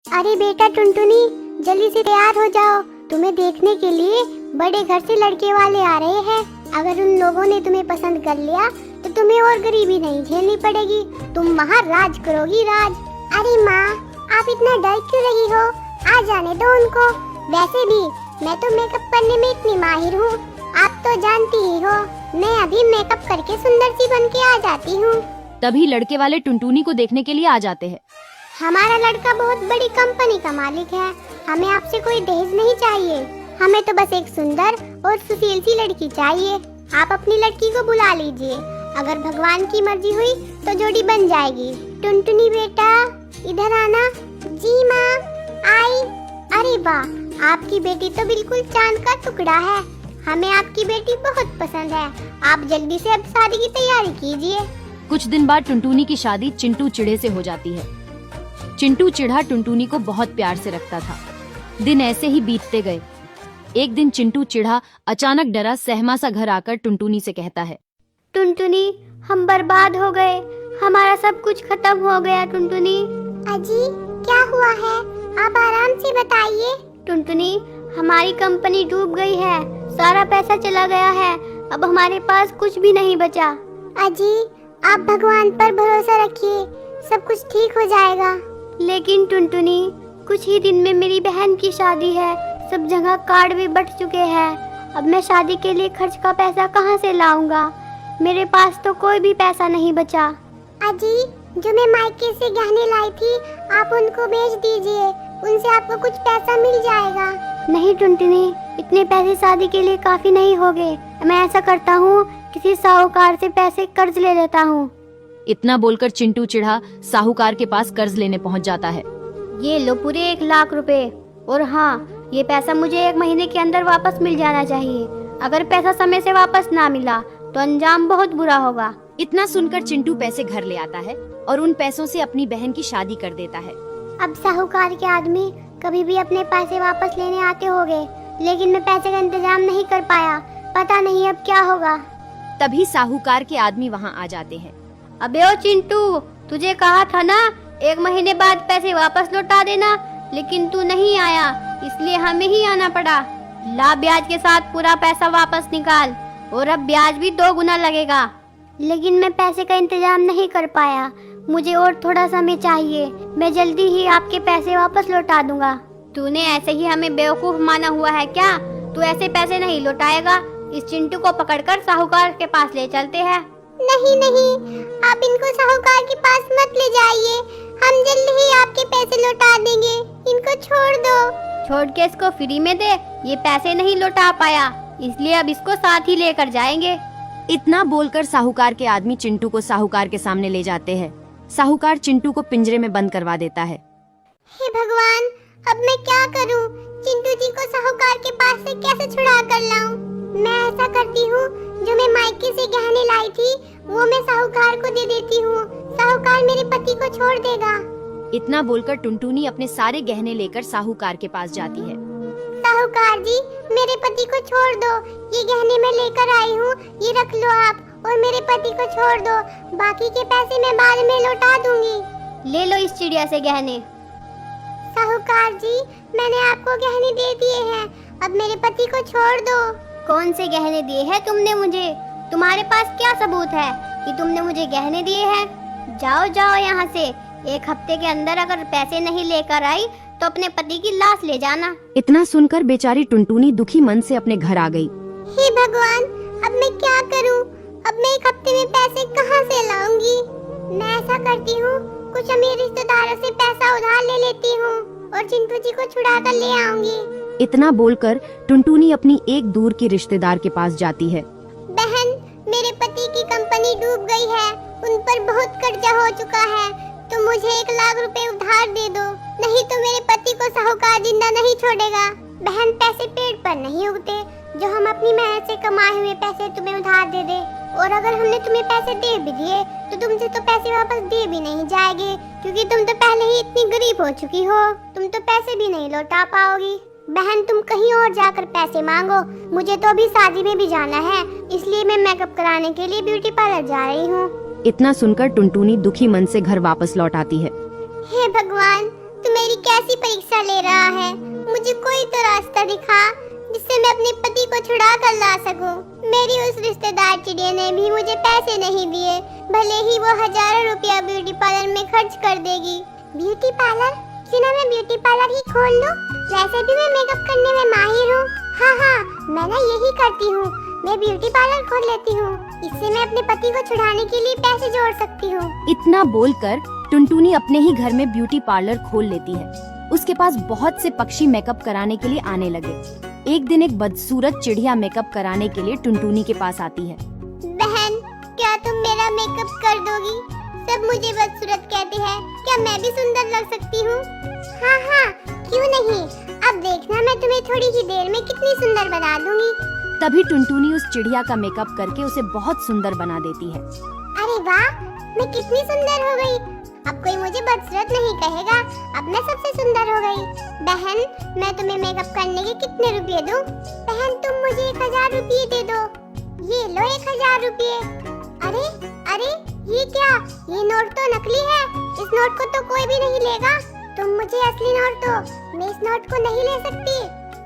अरे बेटा टुनटुनी, जल्दी से तैयार हो जाओ, तुम्हें देखने के लिए बड़े घर से लड़के वाले आ रहे हैं। अगर उन लोगों ने तुम्हें पसंद कर लिया तो तुम्हें और गरीबी नहीं झेलनी पड़ेगी, तुम वहाँ राज करोगी राज। अरे माँ, आप इतना डर क्यों रही हो? आ जाने दो उनको। वैसे भी मैं तो मेकअप करने में इतनी माहिर हूँ, आप तो जानती ही हो। मैं अभी मेकअप करके सुंदर सी बन के आ जाती हूँ। तभी लड़के वाले टुनटुनी को देखने के लिए आ जाते हैं। हमारा लड़का बहुत बड़ी कंपनी का मालिक है, हमें आपसे कोई दहेज नहीं चाहिए, हमें तो बस एक सुंदर और सुशील सी लड़की चाहिए। आप अपनी लड़की को बुला लीजिए, अगर भगवान की मर्जी हुई तो जोड़ी बन जाएगी। टुनटुनी बेटा इधर आना। जी माँ, आई। अरे वाह, आपकी बेटी तो बिल्कुल चांद का टुकड़ा है, हमें आपकी बेटी बहुत पसंद है। आप जल्दी से अब शादी की तैयारी कीजिए। कुछ दिन बाद टुनटुनी की शादी चिंटू चिड़े से हो जाती है। चिंटू चिढ़ा टुनटुनी को बहुत प्यार से रखता था। दिन ऐसे ही बीतते गए। एक दिन चिंटू चिढ़ा अचानक डरा सहमा सा घर आकर टुनटुनी से कहता है, टुनटुनी, हम बर्बाद हो गए, हमारा सब कुछ खत्म हो गया। टुनटुनी, अजी क्या हुआ है? आप आराम से बताइए। टुनटुनी, हमारी कंपनी डूब गई है, सारा पैसा चला गया है, अब हमारे पास कुछ भी नहीं बचा। अजी आप भगवान पर भरोसा रखिए, सब कुछ ठीक हो जाएगा। लेकिन टुनटुनी, कुछ ही दिन में मेरी बहन की शादी है, सब जगह कार्ड भी बट चुके हैं, अब मैं शादी के लिए खर्च का पैसा कहाँ से लाऊंगा? मेरे पास तो कोई भी पैसा नहीं बचा। अजी, जो मैं मायके से गहने लाई थी, आप उनको बेच दीजिए, उनसे आपको कुछ पैसा मिल जाएगा। नहीं टुनटुनी, इतने पैसे शादी के लिए काफी नहीं होंगे, मैं ऐसा करता हूँ, किसी साहूकार से पैसे कर्ज ले लेता हूँ। इतना बोलकर चिंटू चिढ़ा साहूकार के पास कर्ज लेने पहुंच जाता है। ये लो पूरे 1 लाख रुपए, और हाँ, ये पैसा मुझे 1 महीने के अंदर वापस मिल जाना चाहिए। अगर पैसा समय से वापस ना मिला तो अंजाम बहुत बुरा होगा। इतना सुनकर चिंटू पैसे घर ले आता है और उन पैसों से अपनी बहन की शादी कर देता है। अब साहूकार के आदमी कभी भी अपने पैसे वापस लेने आते होंगे, लेकिन मैं पैसे का इंतजाम नहीं कर पाया, पता नहीं अब क्या होगा। तभी साहूकार के आदमी वहाँ आ जाते हैं। अबे ओ चिंटू, तुझे कहा था ना 1 महीने बाद पैसे वापस लौटा देना, लेकिन तू नहीं आया, इसलिए हमें ही आना पड़ा। ला ब्याज के साथ पूरा पैसा वापस निकाल, और अब ब्याज भी 2 गुना लगेगा। लेकिन मैं पैसे का इंतजाम नहीं कर पाया, मुझे और थोड़ा समय चाहिए, मैं जल्दी ही आपके पैसे वापस लौटा दूंगा। तूने ऐसे ही हमें बेवकूफ माना हुआ है क्या? तू ऐसे पैसे नहीं लौटाएगा। इस चिंटू को पकड़कर साहूकार के पास ले चलते हैं। नहीं नहीं, आप इनको साहूकार के पास मत ले जाइए, हम जल्दी ही आपके पैसे लौटा देंगे, इनको छोड़ दो। छोड़ के इसको फ्री में दे, ये पैसे नहीं लौटा पाया, इसलिए अब इसको साथ ही लेकर जाएंगे। इतना बोलकर साहूकार के आदमी चिंटू को साहूकार के सामने ले जाते हैं। साहूकार चिंटू को पिंजरे में बंद करवा देता है। हे भगवान, अब मैं क्या करूं? चिंटू जी को साहूकार के पास से कैसे छुड़ा कर लाऊं? मैं ऐसा करती हूँ, जो मैं मायके से गहने लाई थी वो मैं साहूकार को दे देती हूँ, साहूकार मेरे पति को छोड़ देगा। इतना बोलकर टुनटुनी अपने सारे गहने लेकर साहूकार के पास जाती है। साहूकार जी, मेरे पति को छोड़ दो, ये गहने मैं लेकर आई हूँ, ये रख लो आप, और मेरे पति को छोड़ दो, बाकी के पैसे मैं बाद में लौटा दूंगी। ले लो इस चिड़िया से गहने। साहूकार जी, मैंने आपको गहने दे दिए हैं, अब मेरे पति को छोड़ दो। कौन से गहने दिए हैं तुमने मुझे? तुम्हारे पास क्या सबूत है कि तुमने मुझे गहने दिए हैं? जाओ जाओ यहाँ से, 1 हफ्ते के अंदर अगर पैसे नहीं लेकर आई तो अपने पति की लाश ले जाना। इतना सुनकर बेचारी टुनटुनी दुखी मन से अपने घर आ गई। हे भगवान, अब मैं क्या करूं? अब मैं 1 हफ्ते में पैसे कहां से लाऊंगी? मैं ऐसा करती हूँ, कुछ अमीर रिश्तेदारों से पैसा उधार ले लेती हूँ और चिंटू जी को छुड़ा कर ले आऊंगी। इतना बोलकर टुनटुनी अपनी एक दूर की रिश्तेदार के पास जाती है। बहन, मेरे पति की कंपनी डूब गई है, उन पर बहुत कर्जा हो चुका है, तो मुझे 1 लाख रुपए उधार दे दो, नहीं तो मेरे पति को साहूकार जिंदा नहीं छोड़ेगा। बहन, पैसे पेड़ पर नहीं उगते, जो हम अपनी मेहनत से कमाए हुए पैसे तुम्हें उधार दे दे, और अगर हमने तुम्हें पैसे दे भी दिए तो तुमसे तो पैसे वापस दे भी नहीं जाएंगे, क्योंकि तुम तो पहले ही इतनी गरीब हो चुकी हो, तुम तो पैसे भी नहीं लौटा पाओगी। बहन, तुम कहीं और जाकर पैसे मांगो, मुझे तो अभी शादी में भी जाना है, इसलिए मैं मेकअप कराने के लिए ब्यूटी पार्लर जा रही हूँ। इतना सुनकर टुनटुनी दुखी मन से घर वापस लौट आती है। हे भगवान, तुम्हें मेरी कैसी परीक्षा ले रहा है। मुझे कोई तो रास्ता दिखा जिससे मैं अपने पति को छुड़ा कर ला सकूं। मेरी उस रिश्तेदार चिड़िया ने भी मुझे पैसे नहीं दिए, भले ही वो हजारों रुपया ब्यूटी पार्लर में खर्च कर देगी। Beauty parlour? क्यों ना मैं ब्यूटी पार्लर ही खोल लूं? वैसे भी मैं मेकअप करने में माहिर हूँ। हाँ, मैं ना यही करती हूँ, मैं ब्यूटी पार्लर खोल लेती हूँ। इससे मैं अपने पति को छुड़ाने के लिए पैसे जोड़ सकती हूँ। इतना बोलकर टुनटुनी अपने ही घर में ब्यूटी पार्लर खोल लेती है। उसके पास बहुत से पक्षी मेकअप कराने के लिए आने लगे। एक दिन एक बदसूरत चिड़िया मेकअप कराने के लिए टुनटुनी के पास आती है। बहन, क्या तुम मेरा मेकअप कर दोगी? सब मुझे बदसूरत कहते हैं, क्या मैं भी सुंदर लग सकती हूँ? हाँ, क्यों नहीं। अब देखना मैं तुम्हें थोड़ी ही देर में कितनी सुंदर बना दूंगी। तभी टुनटुनी उस चिड़िया का मेकअप करके उसे बहुत सुंदर बना देती है। अरे वाह, मैं कितनी सुंदर हो गई। अब कोई मुझे बदसूरत नहीं कहेगा, अब मैं सबसे सुंदर हो गई। बहन, मैं तुम्हें मेकअप करने के कितने रुपए दूं? बहन, तुम मुझे 1000 रुपए दे दो। ये लो 1000 रुपए। अरे, ये क्या? ये नोट तो नकली है। इस नोट को तो कोई भी नहीं लेगा। तुम मुझे असली नोट दो, मैं इस नोट को नहीं ले सकती।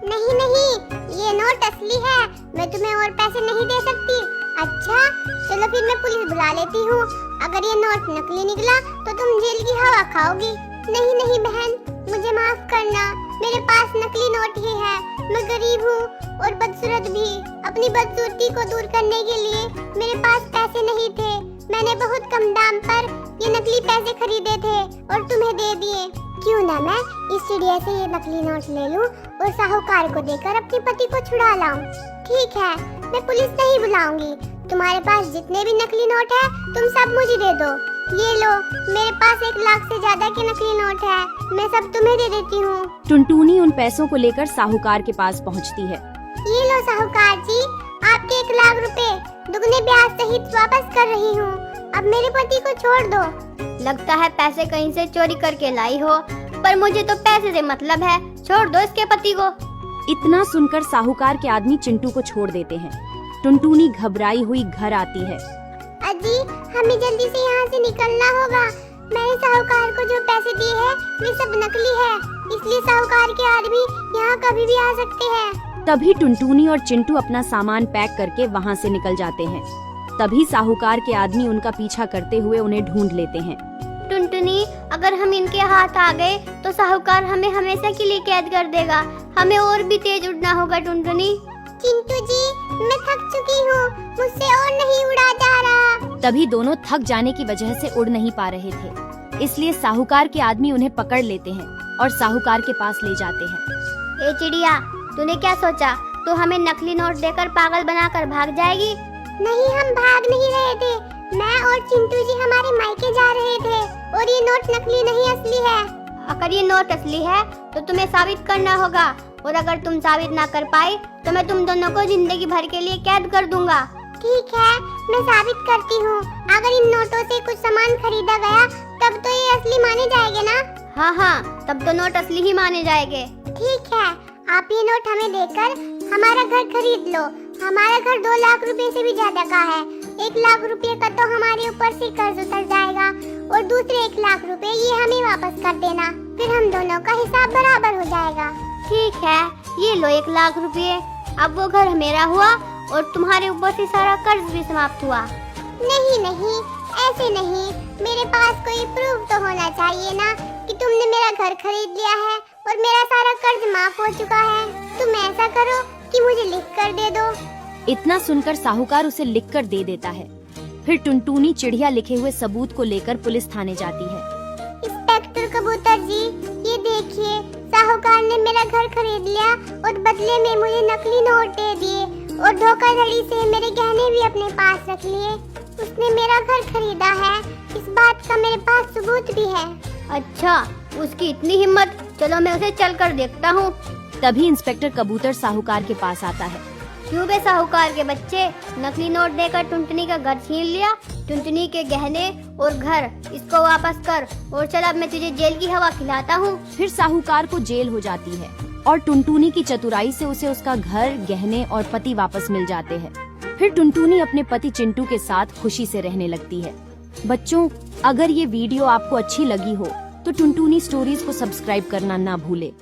नहीं, ये नोट असली है, मैं तुम्हें और पैसे नहीं दे सकती। अच्छा, चलो फिर मैं पुलिस बुला लेती हूँ। अगर ये नोट नकली निकला तो तुम जेल की हवा खाओगी। नहीं बहन, मुझे माफ करना, मेरे पास नकली नोट ही है। मैं गरीब हूँ और बदसूरत भी। अपनी बदसूरती को दूर करने के लिए मेरे पास पैसे नहीं थे। मैंने बहुत कम दाम पर ये नकली पैसे खरीदे थे और तुम्हें दे दिए। क्यों ना मैं इस चिड़िया से ये नकली नोट ले लूं और साहूकार को देकर अपने पति को छुड़ा लाऊं। ठीक है, मैं पुलिस नहीं बुलाऊंगी। तुम्हारे पास जितने भी नकली नोट है तुम सब मुझे दे दो। ये लो, मेरे पास 1 लाख से ज्यादा के नकली नोट है, मैं सब तुम्हें दे देती हूँ। टुनटुनी उन पैसों को लेकर साहूकार के पास पहुँचती है। ये लो साहूकार जी, आपके 1 लाख रुपए दुगने ब्याज सहित वापस कर रही हूँ। अब मेरे पति को छोड़ दो। लगता है पैसे कहीं से चोरी करके लाई हो, पर मुझे तो पैसे से मतलब है। छोड़ दो इसके पति को। इतना सुनकर साहूकार के आदमी चिंटू को छोड़ देते हैं। टुनटुनी घबराई हुई घर आती है। अजी, हमें जल्दी से यहाँ से निकलना होगा। मैंने साहूकार को जो पैसे दिए हैं वे सब नकली है, इसलिए साहूकार के आदमी यहाँ कभी भी आ सकते हैं। तभी टुनटुनी और चिंटू अपना सामान पैक करके वहाँ से निकल जाते हैं। तभी साहूकार के आदमी उनका पीछा करते हुए उन्हें ढूंढ लेते हैं। टुनटुनी, अगर हम इनके हाथ आ गए तो साहूकार हमें हमेशा के लिए कैद कर देगा। हमें और भी तेज उड़ना होगा टुनटुनी। चिंटू जी, मैं थक चुकी हूँ, मुझसे और नहीं उड़ा जा रहा। तभी दोनों थक जाने की वजह से उड़ नहीं पा रहे थे, इसलिए साहूकार के आदमी उन्हें पकड़ लेते हैं और साहूकार के पास ले जाते हैं। ए चिड़िया, तूने क्या सोचा? तू हमें नकली नोट देकर पागल बनाकर भाग जाएगी? नहीं, हम भाग नहीं रहे थे। मैं और चिंटू जी हमारे मायके जा रहे थे और ये नोट नकली नहीं असली है। अगर ये नोट असली है तो तुम्हें साबित करना होगा, और अगर तुम साबित ना कर पाए तो मैं तुम दोनों को जिंदगी भर के लिए कैद कर दूंगा। ठीक है, मैं साबित करती हूँ। अगर इन नोटों से कुछ सामान खरीदा गया तब तो ये असली माने जाएंगे ना? हाँ, तब तो नोट असली ही माने जाएंगे। ठीक है, आप ये नोट हमें देकर हमारा घर खरीद लो। हमारा घर 2 लाख रुपए से भी ज्यादा का है। 1 लाख रुपए का तो हमारे ऊपर से कर्ज उतर जाएगा और दूसरे 1 लाख रुपए ये हमें वापस कर देना, फिर हम दोनों का हिसाब बराबर हो जाएगा। ठीक है, ये लो 1 लाख रुपए। अब वो घर मेरा हुआ और तुम्हारे ऊपर से सारा कर्ज भी समाप्त हुआ। नहीं, ऐसे नहीं। मेरे पास कोई प्रूफ तो होना चाहिए ना कि तुमने मेरा घर खरीद लिया है और मेरा सारा कर्ज माफ हो चुका है। तुम ऐसा करो कि मुझे लिख कर दे दो। इतना सुनकर साहूकार उसे लिख कर दे देता है। फिर टुनटुनी चिड़िया लिखे हुए सबूत को लेकर पुलिस थाने जाती है। इंस्पेक्टर कबूतर जी, ये देखिए, साहूकार ने मेरा घर खरीद लिया और बदले में मुझे नकली नोट दे दिए और धोखाधड़ी से मेरे गहने भी अपने पास रख लिए। उसने मेरा घर खरीदा है, इस बात का मेरे पास सबूत भी है। अच्छा, उसकी इतनी हिम्मत, चलो मैं उसे चल कर देखता हूँ। तभी इंस्पेक्टर कबूतर साहूकार के पास आता है। क्यों बे साहूकार के बच्चे, नकली नोट देकर टुनटुनी का घर छीन लिया? टुनटुनी के गहने और घर इसको वापस कर, और चल अब मैं तुझे जेल की हवा खिलाता हूँ। फिर साहूकार को जेल हो जाती है और टुनटुनी की चतुराई से उसे उसका घर, गहने और पति वापस मिल जाते हैं। फिर टुनटुनी अपने पति चिंटू के साथ खुशी से रहने लगती है। बच्चों, अगर ये वीडियो आपको अच्छी लगी हो तो टुनटुनी स्टोरीज को सब्सक्राइब करना ना भूले।